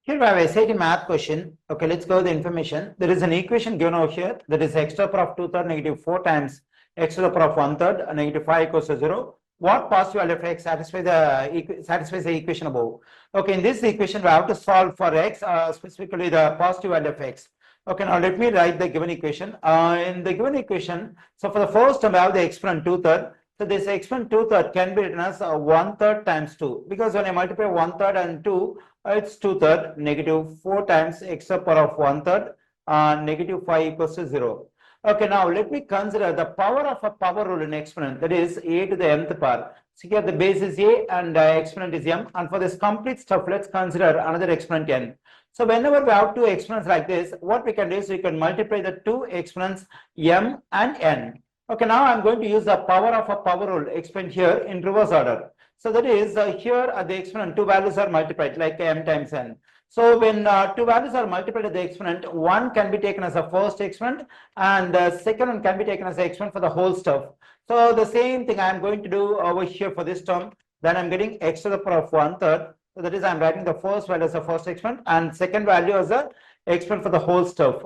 Here we have a SAT math question. Okay, let's go with the information. There is an equation given over here that is x to the power of 2/3 negative 4 times x to the power of 1/3 negative 5 equals to 0. What positive value of x satisfies the equation above? Okay, in this equation we have to solve for x, specifically the positive value of x. Okay, now let me write the given equation. In the given equation, so for the first term we have the exponent 2/3. So this exponent 2/3 can be written as 1/3 times 2, because when I multiply 1/3 and 2, it's 2/3 negative 4 times x to the power of 1/3 negative 5 equals to 0. Okay, now let me consider the power of a power rule in exponent, that is a to the nth power. So here the base is a and exponent is m, and for this complete stuff, let's consider another exponent n. So whenever we have two exponents like this, what we can do is we can multiply the two exponents m and n. Okay, now I'm going to use the power of a power rule explained here in reverse order. So that is here at the exponent, two values are multiplied like m times n. So when two values are multiplied at the exponent, one can be taken as a first exponent and the second one can be taken as the exponent for the whole stuff. So the same thing I'm going to do over here for this term. Then I'm getting x to the power of 1/3. So that is I'm writing the first value as a first exponent and second value as a exponent for the whole stuff.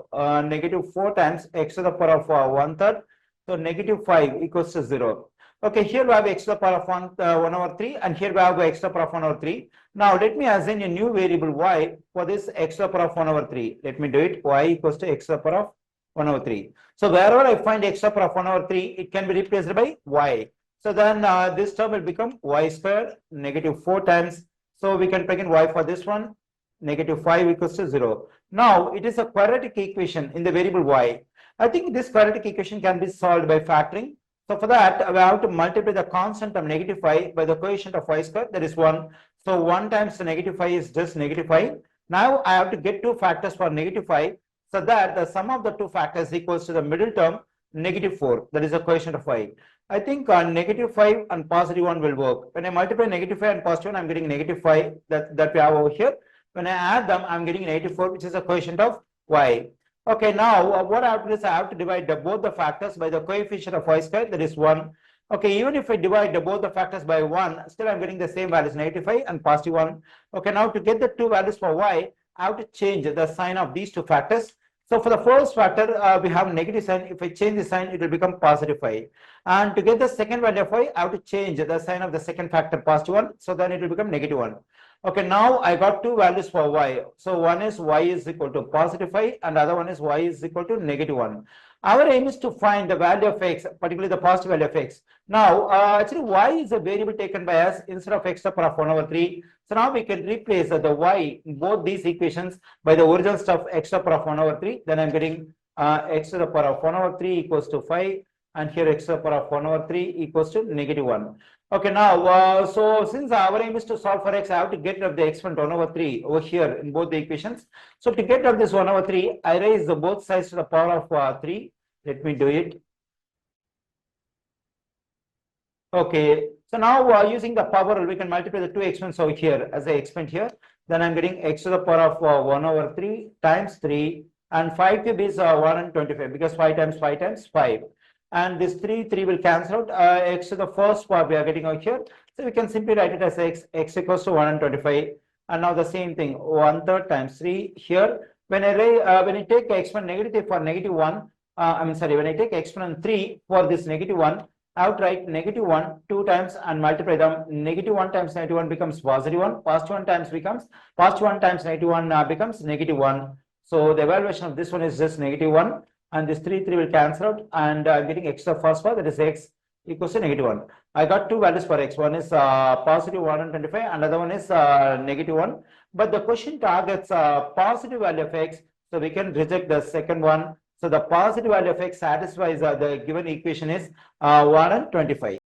Negative 4 times x to the power of 1/3. So negative 5 equals to 0. Okay, here we have x to the power of 1/3 and here we have x to the power of 1/3. Now let me assign a new variable y for this x to the power of 1/3. Let me do it. Y equals to x to the power of 1/3. So wherever I find x to the power of 1/3, it can be replaced by y. So then this term will become y square negative 4 times. So we can plug in y for this one, negative 5 equals to 0. Now it is a quadratic equation in the variable y. I think this quadratic equation can be solved by factoring. So for that, we have to multiply the constant of negative 5 by the coefficient of y square, that is 1. So 1 times the negative 5 is just negative 5. Now I have to get two factors for negative 5, so that the sum of the two factors equals to the middle term, negative 4, that is the coefficient of y. I think negative 5 and positive 1 will work. When I multiply negative 5 and positive 1, I'm getting negative 5 that we have over here. When I add them, I'm getting negative 4, which is a coefficient of y. Okay, now what I have to do is I have to divide both the factors by the coefficient of y square, that is 1. Okay, even if I divide both the factors by 1, still I'm getting the same values, negative 5 and positive 1. Okay, now to get the two values for y, I have to change the sign of these two factors. So for the first factor, we have negative sign. If I change the sign, it will become positive 5. And to get the second value of y, I have to change the sign of the second factor, positive 1. So then it will become negative 1. Okay, now I got two values for y. So one is y is equal to positive 5 and other one is y is equal to negative 1. Our aim is to find the value of x, particularly the positive value of x. Now, actually y is a variable taken by us instead of x to the power of 1/3. So now we can replace the y in both these equations by the original stuff x to the power of 1/3. Then I'm getting x to the power of 1/3 equals to 5 and here x to the power of 1/3 equals to negative 1. Okay, now, so since our aim is to solve for x, I have to get rid of the exponent 1/3 over here in both the equations. So to get rid of this 1/3, I raise both sides to the power of 3. Let me do it. Okay, so now using the power rule, we can multiply the two exponents over here as I explained here. Then I'm getting x to the power of 1/3 times 3 and 5 cube is 125 because 5 times 5 times 5. And this 3 will cancel out. X to the first part we are getting out here. So we can simply write it as x equals to 125. And now the same thing, 1/3 times 3 here. When I take exponent negative for negative 1, when I take exponent 3 for this negative 1, I have to write negative 1 2 times and multiply them. Negative 1 times negative 1 becomes positive 1. Positive 1 times negative 1 becomes negative 1. So the evaluation of this one is just negative 1. And this 3 will cancel out and I'm getting x to the first part, that is x equals to negative 1. I got two values for x. One is positive 125 and another one is negative 1. But the question targets positive value of x, so we can reject the second one. So the positive value of x satisfies the given equation is 125.